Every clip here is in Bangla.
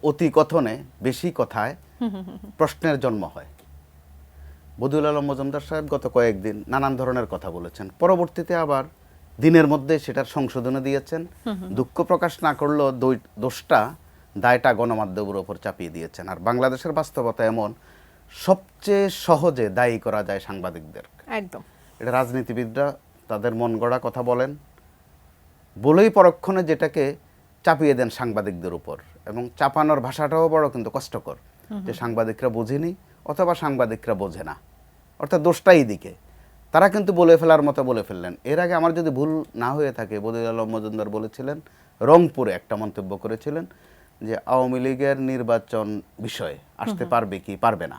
অতি কথনে বেশি কথায় প্রশ্নের জন্ম হয়। বদিউল আলম মজুমদার সাহেব গত কয়েকদিন নানান ধরনের কথা বলেছেন, পরবর্তীতে আবার দিনের মধ্যে সেটার সংশোধনে দিয়েছেন। দুঃখ প্রকাশ না করলেও দোষটা দায়টা গণমাধ্যমের উপর চাপিয়ে দিয়েছেন। আর বাংলাদেশের বাস্তবতা এমন, সবচেয়ে সহজে দায়ী করা যায় সাংবাদিকদের। একদম এটা রাজনীতিবিদরা তাদের মন গড়া কথা বলেন, বলেই পরক্ষণে যেটাকে চাপিয়ে দেন সাংবাদিকদের উপর, এবং চাপানোর ভাষাটাও বড় কিন্তু কষ্টকর, যে সাংবাদিকরা বোঝেনি অথবা সাংবাদিকরা বোঝে না, অর্থাৎ দোষটাই দিকে। তারা কিন্তু বলে ফেলার মতো বলে ফেললেন। এর আগে আমার যদি ভুল না হয়ে থাকে, বদিউল আলম মজুমদার বলেছিলেন, রংপুরে একটা মন্তব্য করেছিলেন যে আওয়ামী লীগের নির্বাচন বিষয়ে আসতে পারবে কি পারবে না।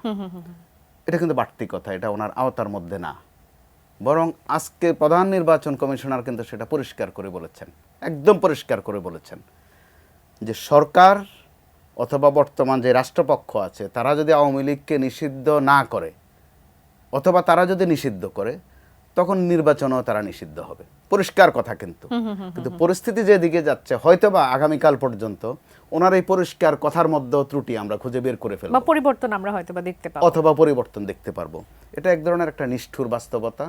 এটা কিন্তু বাড়তি কথা, এটা ওনার আওতার মধ্যে না। বরং আজকে প্রধান নির্বাচন কমিশনার কিন্তু সেটা পরিষ্কার করে বলেছেন, একদম পরিষ্কার করে বলেছেন যে সরকার অথবা বর্তমান যে রাষ্ট্রপক্ষ আছে তারা যদি আওয়ামী লীগকে নিষিদ্ধ না করে অথবা তারা যদি নিষিদ্ধ করে, তখন নির্বাচনেও তারা নিষিদ্ধ হবে। পরিষ্কার কথা। কিন্তু পরিস্থিতি যেদিকে যাচ্ছে, হয়তোবা আগামীকাল পর্যন্ত ওনার এই পরিষ্কার কথার মধ্যে ত্রুটি আমরা খুঁজে বের করে ফেলব, বা পরিবর্তন আমরা হয়তোবা দেখতে পাবো, অথবা পরিবর্তন দেখতে পারবো। এটা এক ধরনের একটা নিষ্ঠুর বাস্তবতা।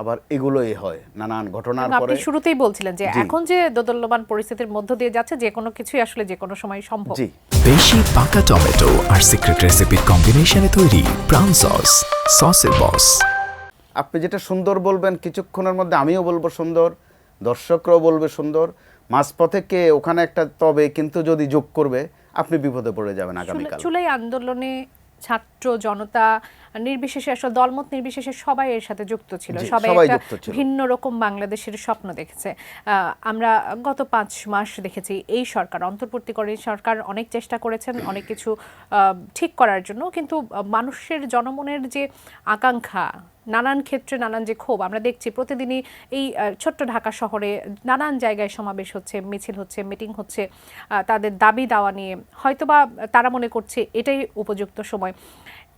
আবার এগুলোই হয় নানান ঘটনার পরে। আপনি শুরুতেই বলছিলেন যে এখন যে দোদুল্যমান পরিস্থিতির মধ্য দিয়ে যাচ্ছে, যে কোনো কিছুই আসলে যে কোনো সময় সম্ভব। জি, বেশি পাকা টমেটো আর সিক্রেট রেসিপির কম্বিনেশনে তৈরি প্রাউন সস, সসের বস। আপনি যেটা সুন্দর বলবেন কিছুক্ষণের মধ্যে আমিও বলবো সুন্দর, দর্শকরাও বলবে সুন্দর, মাঝপথে কে ওখানে একটা তবে কিন্তু যদি যোগ করবে, আপনি বিপদে পড়ে যাবেন আগামীকাল। জুলাই আন্দোলনে ছাত্র জনতা নির্বিশেষে, আসলে দলমত নির্বিশেষে সবাই এর সাথে যুক্ত ছিল, সবাই একটা ভিন্ন রকম বাংলাদেশের স্বপ্ন দেখেছে। আমরা গত 5 মাস দেখেছি এই সরকার, অন্তর্বর্তীকালীন সরকার অনেক চেষ্টা করেছেন অনেক কিছু ঠিক করার জন্য, কিন্তু মানুষের জনমনের যে আকাঙ্ক্ষা, নানান ক্ষেত্রে নানান যে ক্ষোভ আমরা দেখছি প্রতিদিনই এই ছোট্ট ঢাকা শহরে নানান জায়গায় সমাবেশ হচ্ছে, মিছিল হচ্ছে, মিটিং হচ্ছে তাদের দাবি দাওয়া নিয়ে। হয়তোবা তারা মনে করছে এটাই উপযুক্ত সময়।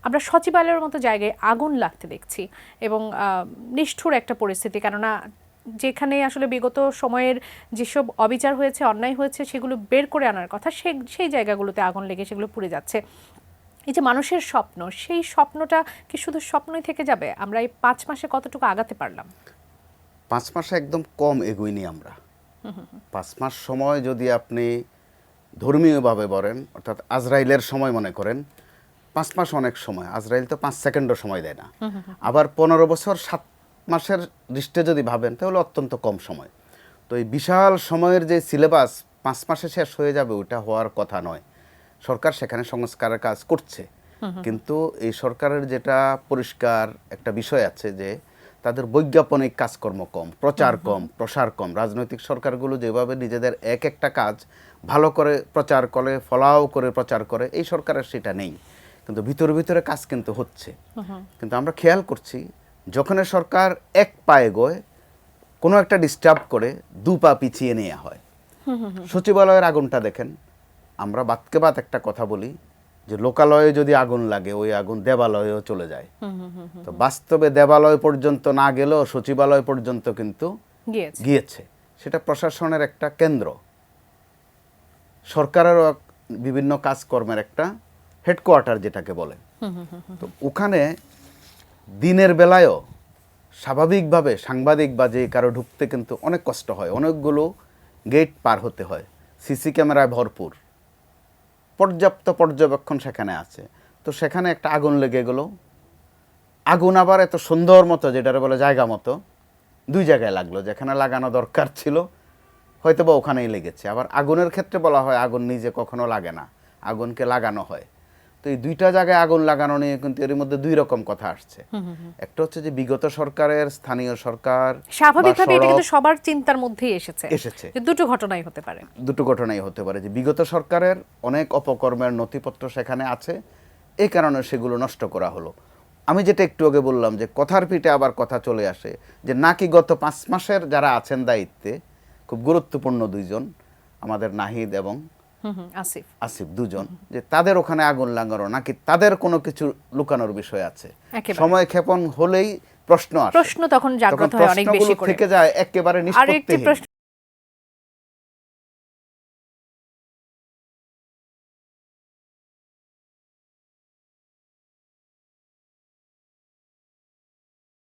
আমরা সচিবালয়ের মতো জায়গায় আগুন লাগতে দেখছি, এবং নিষ্ঠুর একটা পরিস্থিতি। কেননা যেখানে আসলে বিগত সময়ের যেসব অবিচার হয়েছে, অন্যায় হয়েছে, সেগুলো বের করে আনার কথা, সেই জায়গাগুলোতে আগুন লেগে সেগুলো পুড়ে যাচ্ছে। এই যে মানুষের স্বপ্ন, সেই স্বপ্নটা কি শুধু স্বপ্নই থেকে যাবে? আমরা এই 5 মাসে কতটুকু আগাতে পারলাম? 5 মাসে একদম কম এগোইনি আমরা। 5 মাস সময় যদি আপনি ধর্মীয়ভাবে বলেন, অর্থাৎ আজরাইলের সময় মনে করেন, 5 মাস অনেক সময়। আজরাইল তো 5 সেকেন্ডও সময় দেয় না। আবার 15 বছর 7 মাসের দৃষ্টিতে যদি ভাবেন, তাহলে অত্যন্ত কম সময়। তো এই বিশাল সময়ের যে সিলেবাস 5 মাসে শেষ হয়ে যাবে, ওটা হওয়ার কথা নয়। সরকার সেখানে সংস্কারের কাজ করছে, কিন্তু এই সরকারের যেটা পরিষ্কার একটা বিষয় আছে যে তাদের বৈজ্ঞাপনিক কাজকর্ম কম, প্রচার কম, প্রসার কম। রাজনৈতিক সরকারগুলো যেভাবে নিজেদের এক একটা কাজ ভালো করে প্রচার করে, ফলাও করে প্রচার করে, এই সরকারের সেটা নেই। কিন্তু ভিতরে ভিতরে কাজ কিন্তু হচ্ছে। কিন্তু আমরা খেয়াল করছি, যখন সরকার এক পা এগোয়, কোনো একটা ডিস্টার্ব করে 2 পা পিছিয়ে নেওয়া হয়। সচিবালয়ের আগুনটা দেখেন, আমরা বাতকে বাত একটা কথা বলি যে লোকালয়ে যদি আগুন লাগে, ওই আগুন দেবালয়েও চলে যায়। তো বাস্তবে দেবালয় পর্যন্ত না গেলেও সচিবালয় পর্যন্ত কিন্তু গিয়েছে। সেটা প্রশাসনের একটা কেন্দ্র, সরকারেরও বিভিন্ন কাজকর্মের একটা হেডকোয়ার্টার যেটাকে বলে। তো ওখানে দিনের বেলায়ও স্বাভাবিকভাবে সাংবাদিক বা যে কারো ঢুকতে কিন্তু অনেক কষ্ট হয়, অনেকগুলো গেট পার হতে হয়, সিসি ক্যামেরায় ভরপুর, পর্যাপ্ত পর্যবেক্ষণ সেখানে আছে। তো সেখানে একটা আগুন লেগে গেল। আগুন আবার এত সুন্দর মতো, যেটারে বলে জায়গা মতো, 2 জায়গায় লাগলো। যেখানে লাগানো দরকার ছিল হয়তো বা ওখানেই লেগেছে। আবার আগুনের ক্ষেত্রে বলা হয় আগুন নিজে কখনো লাগে না, আগুনকে লাগানো হয়। তো এই 2টা জায়গায় আগুন লাগানো নিয়ে কিন্তু এর মধ্যে 2 রকম কথা আসছে। একটা হচ্ছে যে বিগত সরকারের, স্থানীয় সরকার, স্বাভাবিকভাবে এটা কিন্তু সবার চিন্তার মধ্যেই এসেছে যে 2টো ঘটনাই হতে পারে। 2টো ঘটনাই হতে পারে, যে বিগত সরকারের অনেক অপকর্মের নথিপত্র সেখানে আছে, এই কারণে সেগুলো নষ্ট করা হলো। আমি যেটা একটু আগে বললাম যে কথার পিঠে আবার কথা চলে আসে, যে নাকি গত 5 মাসের যারা আছেন দায়িত্বে, খুব গুরুত্বপূর্ণ 2 জন, আমাদের নাহিদ এবং আসিফ 2 জন, যে তাদের ওখানে আগুন লাগানো নাকি তাদের কোনো কিছু লুকানোর বিষয় আছে। সময় ক্ষেপণ হলেই প্রশ্ন আসে, প্রশ্ন তখন জাগ্রত হয় অনেক বেশি করে, থেকে যায় একেবারে নিষ্পত্তিহীন।